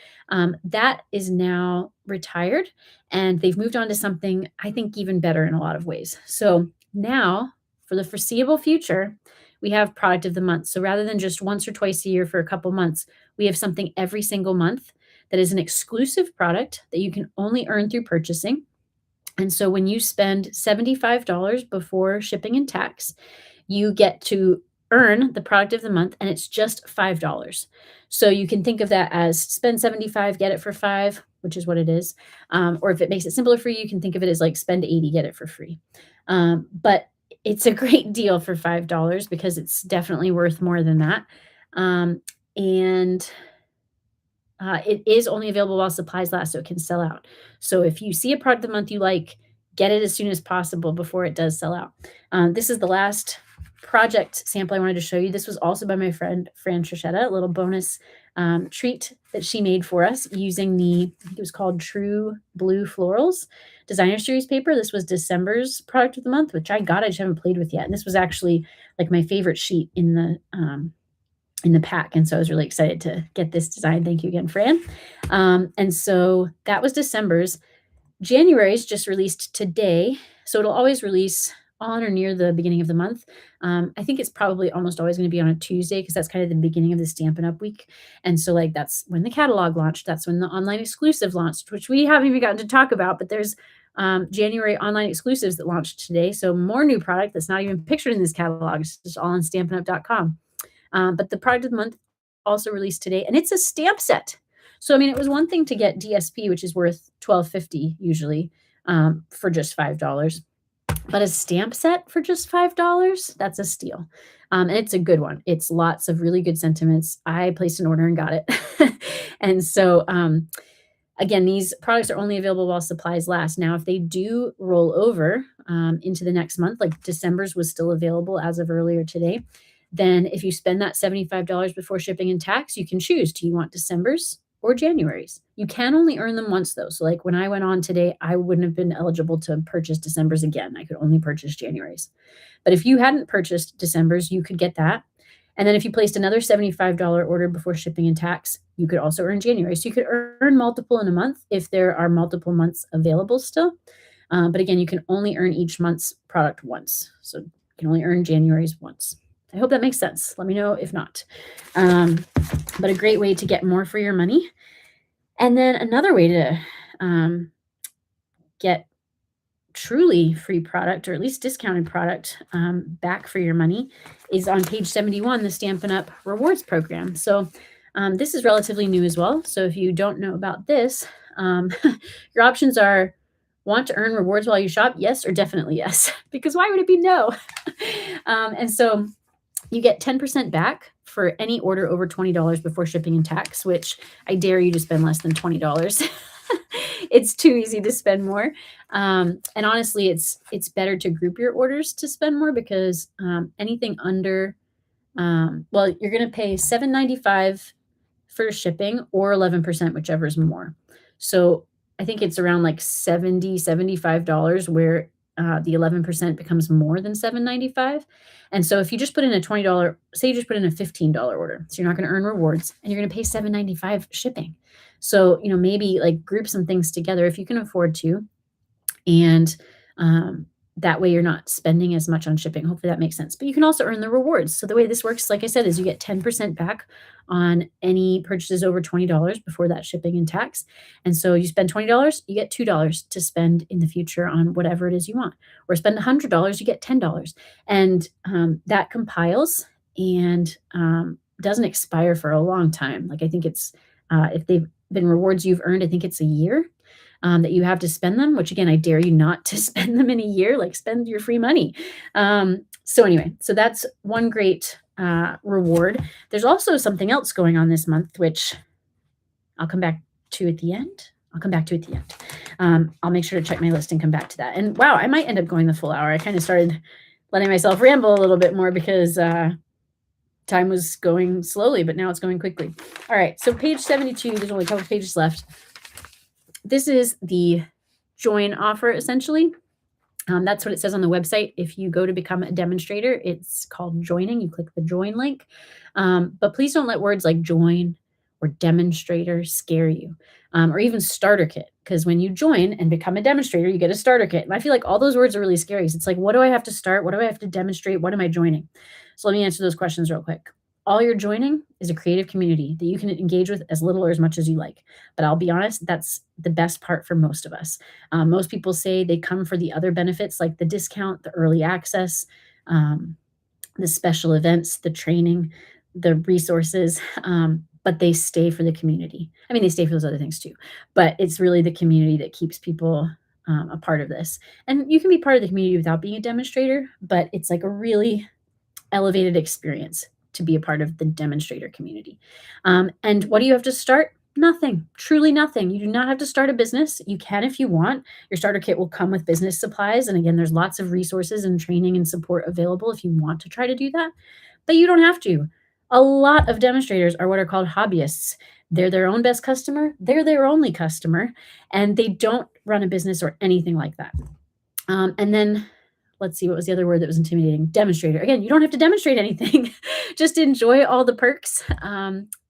That is now retired and they've moved on to something I think even better in a lot of ways. So now for the foreseeable future, we have product of the month. So rather than just once or twice a year for a couple months, we have something every single month that is an exclusive product that you can only earn through purchasing. And so when you spend $75 before shipping and tax, you get to earn the product of the month, and it's just $5. So you can think of that as spend 75, get it for 5, which is what it is. Or if it makes it simpler for you, you can think of it as like spend 80, get it for free. But it's a great deal for $5 because it's definitely worth more than that. And it is only available while supplies last, so it can sell out. So if you see a product of the month you like, get it as soon as possible before it does sell out. This is the last project sample I wanted to show you. This was also by my friend Fran Trichetta, a little bonus treat that she made for us using I think it was called True Blue Florals designer series paper. This was December's product of the month, which I got. I just haven't played with yet. And this was actually like my favorite sheet in the pack. And so I was really excited to get this design. Thank you again, Fran. And so that was December's. January's just released today. So it'll always release on or near the beginning of the month. I think it's probably almost always going to be on a Tuesday because that's kind of the beginning of the Stampin' Up! Week. And so, like, that's when the catalog launched. That's when the online exclusive launched, which we haven't even gotten to talk about. But there's January online exclusives that launched today. So more new product that's not even pictured in this catalog. It's just all on stampinup.com. But the product of the month also released today, and it's a stamp set. So, I mean, it was one thing to get DSP, which is worth $12.50 usually for just $5. But a stamp set for just $5, that's a steal. And it's a good one. It's lots of really good sentiments. I placed an order and got it. And so, again, these products are only available while supplies last. Now, if they do roll over into the next month, like December's was still available as of earlier today, then if you spend that $75 before shipping and tax, you can choose. Do you want December's or January's? You can only earn them once, though. So like when I went on today, I wouldn't have been eligible to purchase December's again. I could only purchase January's. But if you hadn't purchased December's, you could get that. And then if you placed another $75 order before shipping and tax, you could also earn January. So you could earn multiple in a month if there are multiple months available still. But again, you can only earn each month's product once. So you can only earn January's once. I hope that makes sense. Let me know if not. But a great way to get more for your money. And then another way to get truly free product, or at least discounted product, back for your money is on page 71, the Stampin' Up! Rewards program. So this is relatively new as well. So if you don't know about this, your options are want to earn rewards while you shop? Yes, or definitely yes. Because why would it be no? And so you get 10% back for any order over $20 before shipping and tax, which I dare you to spend less than $20. It's too easy to spend more. And honestly, it's better to group your orders to spend more because anything under, well, you're going to pay $7.95 for shipping or 11%, whichever is more. So I think it's around like $75 where the 11% becomes more than $7.95. And so if you just put in a $20, say you just put in a $15 order, so you're not going to earn rewards and you're going to pay $7.95 shipping. So, maybe like group some things together if you can afford to. And that way you're not spending as much on shipping. Hopefully that makes sense. But you can also earn the rewards. So the way this works, like I said, is you get 10% back on any purchases over $20 before that shipping and tax. And so you spend $20, you get $2 to spend in the future on whatever it is you want. Or spend $100, you get $10. And that compiles and doesn't expire for a long time. Like I think it's, if they've been rewards you've earned, I think it's a year. That you have to spend them, which again, I dare you not to spend them in a year, like spend your free money. So anyway, so that's one great reward. There's also something else going on this month, which I'll come back to at the end. I'll make sure to check my list and come back to that. And wow, I might end up going the full hour. I kind of started letting myself ramble a little bit more because time was going slowly, but now it's going quickly. All right, so page 72, there's only a couple pages left. This is the join offer, essentially. That's what it says on the website. If you go to become a demonstrator, it's called joining. You click the join link. But please don't let words like join or demonstrator scare you, or even starter kit. Because when you join and become a demonstrator, you get a starter kit. And I feel like all those words are really scary. So it's like, what do I have to start? What do I have to demonstrate? What am I joining? So let me answer those questions real quick. all you're joining is a creative community that you can engage with as little or as much as you like. But I'll be honest, that's the best part for most of us. Most people say they come for the other benefits like the discount, the early access, um, the special events, the training, the resources, but they stay for the community. I mean, they stay for those other things too, but it's really the community that keeps people a part of this. And you can be part of the community without being a demonstrator, but it's like a really elevated experience to be a part of the demonstrator community. And what do you have to start? Nothing, truly nothing. You do not have to start a business. You can if you want. Your starter kit will come with business supplies. And again, there's lots of resources and training and support available if you want to try to do that, but you don't have to. A lot of demonstrators are what are called hobbyists. They're their own best customer, they're their only customer, and they don't run a business or anything like that. And then let's see, what was the other word that was intimidating? Demonstrator. Again, you don't have to demonstrate anything. Just enjoy all the perks,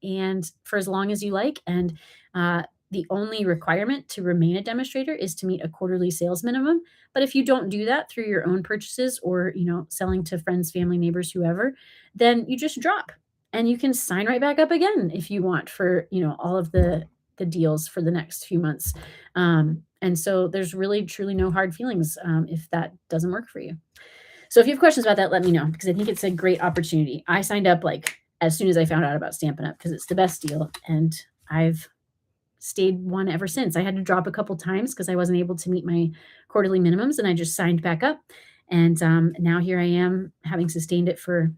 and for as long as you like. And the only requirement to remain a demonstrator is to meet a quarterly sales minimum. But if you don't do that through your own purchases or, selling to friends, family, neighbors, whoever, then you just drop and you can sign right back up again if you want for, all of the deals for the next few months. And so there's really truly no hard feelings if that doesn't work for you. So if you have questions about that, let me know, because I think it's a great opportunity. I signed up like as soon as I found out about Stampin' Up because it's the best deal, and I've stayed one ever since. I had to drop a couple times because I wasn't able to meet my quarterly minimums, and I just signed back up. And now here I am, having sustained it for,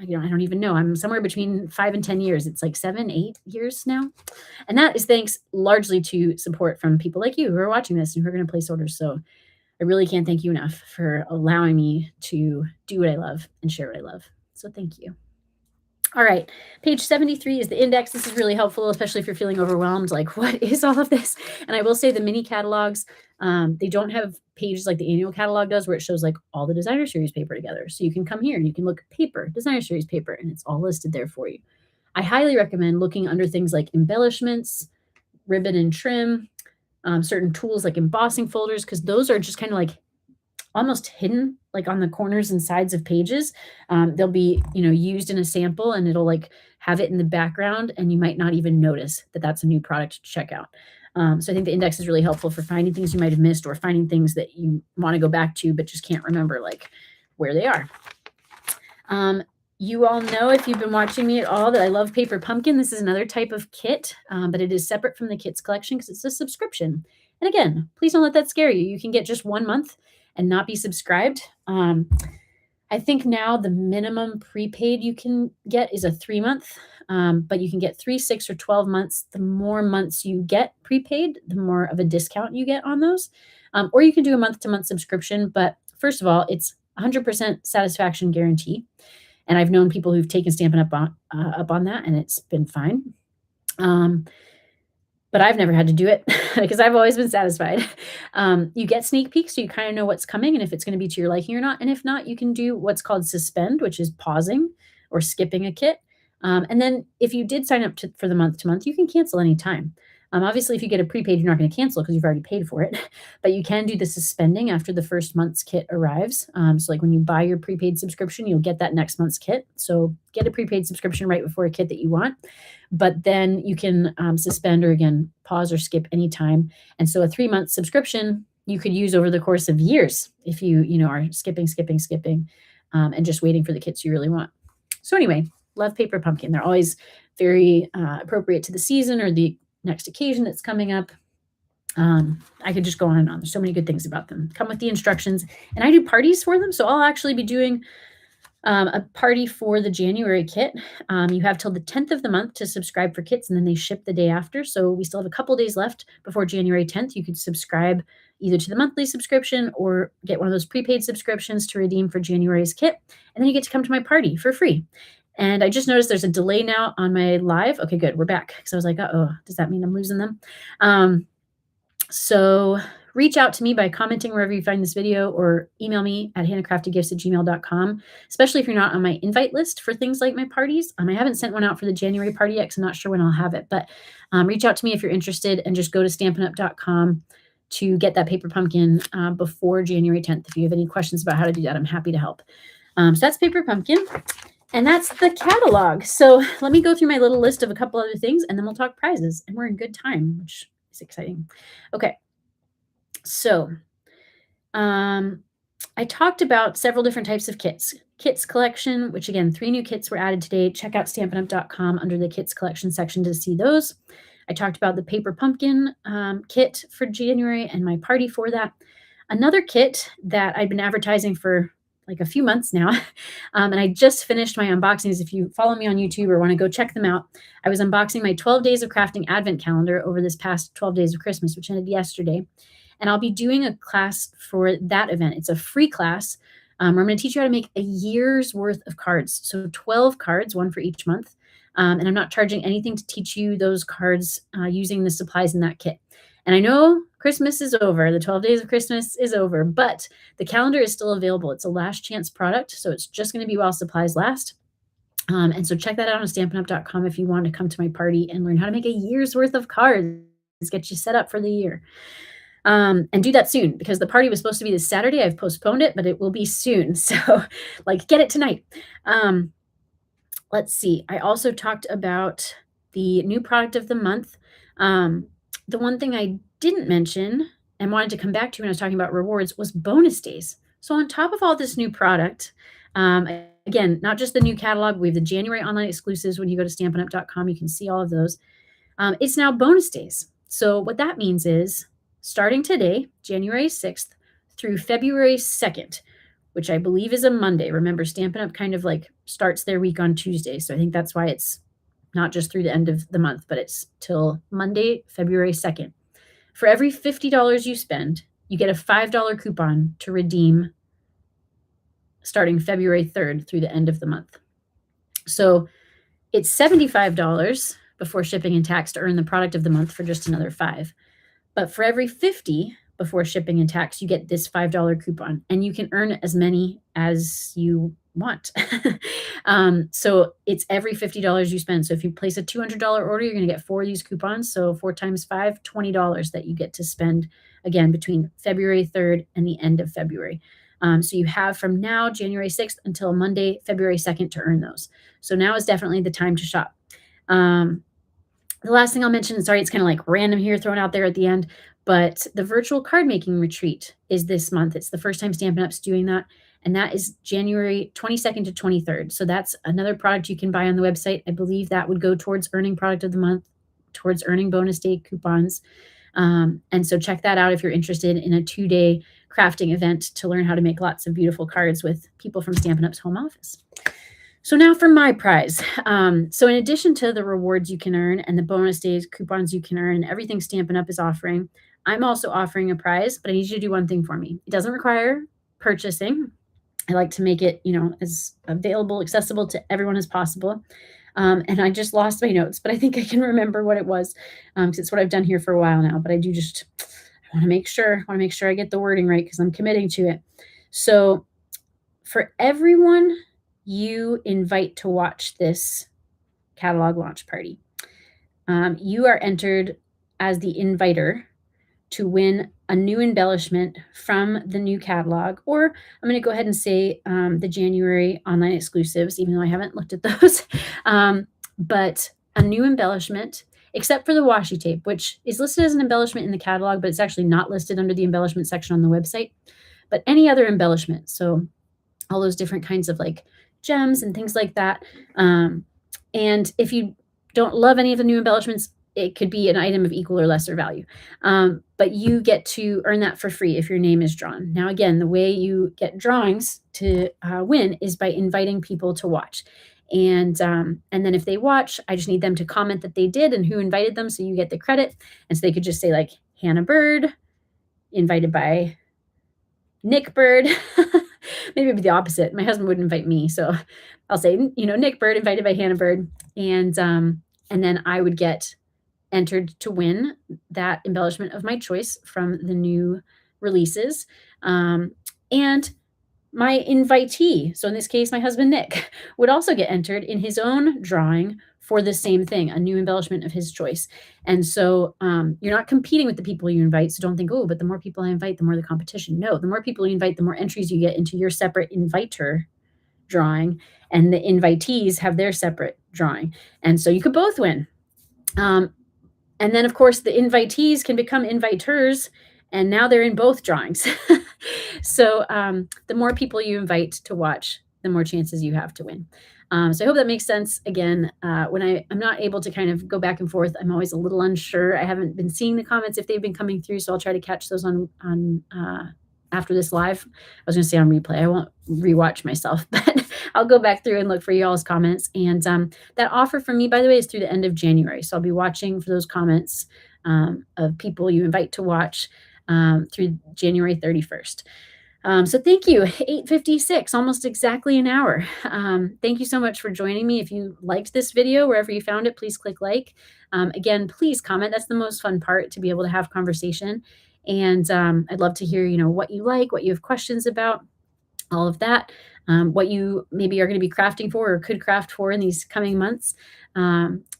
I don't even know. I'm somewhere between 5 and 10 years. It's like 7, 8 years now. And that is thanks largely to support from people like you who are watching this and who are going to place orders. So I really can't thank you enough for allowing me to do what I love and share what I love. So thank you. All right, page 73 is the index. This is really helpful, especially if you're feeling overwhelmed, like what is all of this? And I will say the mini catalogs, they don't have pages like the annual catalog does where it shows like all the designer series paper together. So you can come here and you can look at paper, designer series paper, and it's all listed there for you. I highly recommend looking under things like embellishments, ribbon and trim, certain tools like embossing folders, because those are just kind of like almost hidden, like on the corners and sides of pages. They'll be, used in a sample, and it'll like have it in the background, and you might not even notice that that's a new product to check out. So I think the index is really helpful for finding things you might have missed or finding things that you want to go back to, but just can't remember like where they are. You all know, if you've been watching me at all, that I love Paper Pumpkin. This is another type of kit, but it is separate from the kits collection because it's a subscription. And again, please don't let that scare you. You can get just 1 month and not be subscribed. I think now the minimum prepaid you can get is a 3-month, but you can get 3, 6, or 12 months. The more months you get prepaid, the more of a discount you get on those. Or you can do a month-to-month subscription. But first of all, it's 100% satisfaction guarantee. And I've known people who've taken Stampin' Up on that, and it's been fine. But I've never had to do it because I've always been satisfied. You get sneak peeks, so you kind of know what's coming and if it's going to be to your liking or not. And if not, you can do what's called suspend, which is pausing or skipping a kit. And then if you did sign up for the month to month, you can cancel anytime. Obviously, if you get a prepaid, you're not going to cancel because you've already paid for it. But you can do the suspending after the first month's kit arrives. So like when you buy your prepaid subscription, you'll get that next month's kit. So get a prepaid subscription right before a kit that you want. But then you can suspend or again, pause or skip anytime. And so a 3-month subscription you could use over the course of years if you are skipping, and just waiting for the kits you really want. So anyway, love Paper Pumpkin. They're always very appropriate to the season or the next occasion that's coming up. I could just go on and on. There's so many good things about them. Come with the instructions, and I do parties for them. So I'll actually be doing a party for the January kit. You have till the 10th of the month to subscribe for kits, and then they ship the day after. So we still have a couple days left before January 10th. You could subscribe either to the monthly subscription or get one of those prepaid subscriptions to redeem for January's kit. And then you get to come to my party for free. And I just noticed there's a delay now on my live. Okay, good. We're back. Because I was like, uh-oh, does that mean I'm losing them? So reach out to me by commenting wherever you find this video or email me at hannahcraftygifts@gmail.com, especially if you're not on my invite list for things like my parties. I haven't sent one out for the January party yet because I'm not sure when I'll have it. But reach out to me if you're interested, and just go to stampinup.com to get that Paper Pumpkin before January 10th. If you have any questions about how to do that, I'm happy to help. So that's Paper Pumpkin. And that's the catalog. So let me go through my little list of a couple other things and then we'll talk prizes. And we're in good time, which is exciting. Okay. So I talked about several different types of kits. Kits collection, which again, 3 new kits were added today. Check out stampinup.com under the kits collection section to see those. I talked about the paper pumpkin kit for January and my party for that. Another kit that I've been advertising for like a few months now, and I just finished my unboxings. If you follow me on YouTube or want to go check them out, I was unboxing my 12 Days of Crafting Advent Calendar over this past 12 Days of Christmas, which ended yesterday. And I'll be doing a class for that event. It's a free class where I'm going to teach you how to make a year's worth of cards. So 12 cards, one for each month. And I'm not charging anything to teach you those cards using the supplies in that kit. And I know Christmas is over. The 12 Days of Christmas is over, but the calendar is still available. It's a last chance product, so it's just going to be while supplies last. And so check that out on stampinup.com if you want to come to my party and learn how to make a year's worth of cards. Get you set up for the year. And do that soon because the party was supposed to be this Saturday. I've postponed it, but it will be soon. So like get it tonight. Let's see. I also talked about the new product of the month. The one thing I didn't mention and wanted to come back to when I was talking about rewards was bonus days. So on top of all this new product, again, not just the new catalog, we have the January online exclusives. When you go to stampinup.com, you can see all of those. It's now bonus days. So what that means is starting today, January 6th, through February 2nd, which I believe is a Monday. Remember, Stampin' Up! Kind of like starts their week on Tuesday. So I think that's why it's not just through the end of the month, but it's till Monday, February 2nd. For every $50 you spend, you get a $5 coupon to redeem starting February 3rd through the end of the month. So it's $75 before shipping and tax to earn the product of the month for just another $5. But for every 50 before shipping and tax, you get this $5 coupon, and you can earn as many as you want. So it's every $50 you spend. So if you place a $200 order, you're going to get 4 of these coupons. So 4 times 5, $20 that you get to spend again between February 3rd and the end of February. So you have from now, January 6th until Monday, February 2nd to earn those. So now is definitely the time to shop. The last thing I'll mention, sorry, it's kind of like random here thrown out there at the end, but the virtual card making retreat is this month. It's the first time Stampin' Up's doing that. And that is January 22nd to 23rd. So that's another product you can buy on the website. I believe that would go towards earning product of the month, towards earning bonus day coupons. And so check that out if you're interested in a 2-day crafting event to learn how to make lots of beautiful cards with people from Stampin' Up's home office. So now for my prize. So in addition to the rewards you can earn and the bonus days coupons you can earn and everything Stampin' Up is offering, I'm also offering a prize, but I need you to do one thing for me. It doesn't require purchasing. I like to make it, as available, accessible to everyone as possible. And I just lost my notes, but I think I can remember what it was because it's what I've done here for a while now. But I want to make sure I get the wording right because I'm committing to it. So for everyone you invite to watch this catalog launch party, you are entered as the inviter to win a new embellishment from the new catalog, or I'm going to go ahead and say the January online exclusives, even though I haven't looked at those, but a new embellishment, except for the washi tape, which is listed as an embellishment in the catalog, but it's actually not listed under the embellishment section on the website, but any other embellishment. So all those different kinds of like gems and things like that. And if you don't love any of the new embellishments, it could be an item of equal or lesser value. But you get to earn that for free if your name is drawn. Now, again, the way you get drawings to win is by inviting people to watch. And then if they watch, I just need them to comment that they did and who invited them, so you get the credit. And so they could just say like Hannah Bird, invited by Nick Bird. Maybe it'd be the opposite. My husband would invite me. So I'll say, Nick Bird invited by Hannah Bird. And then I would get entered to win that embellishment of my choice from the new releases. And my invitee, so in this case, my husband, Nick, would also get entered in his own drawing for the same thing, a new embellishment of his choice. And so you're not competing with the people you invite. So don't think, oh, but the more people I invite, the more the competition. No, the more people you invite, the more entries you get into your separate inviter drawing, and the invitees have their separate drawing. And so you could both win. Um, and then, of course, the invitees can become inviters, and now they're in both drawings. So the more people you invite to watch, the more chances you have to win. So I hope that makes sense. Again, when I'm not able to kind of go back and forth, I'm always a little unsure. I haven't been seeing the comments if they've been coming through, so I'll try to catch those on after this live. I was going to say on replay. I won't rewatch myself, but I'll go back through and look for y'all's comments. And that offer for me, by the way, is through the end of January. So I'll be watching for those comments of people you invite to watch through January 31st. So thank you. 8:56, almost exactly an hour. Thank you so much for joining me. If you liked this video, wherever you found it, please click like. Again, please comment. That's the most fun part, to be able to have conversation. And I'd love to hear, what you like, what you have questions about, all of that, what you maybe are going to be crafting for or could craft for in these coming months.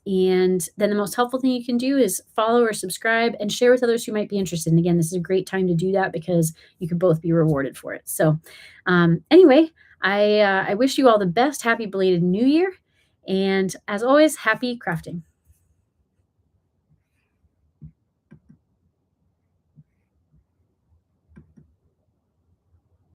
And then the most helpful thing you can do is follow or subscribe and share with others who might be interested. And again, this is a great time to do that because you could both be rewarded for it. So anyway, I wish you all the best. Happy belated New Year. And as always, happy crafting.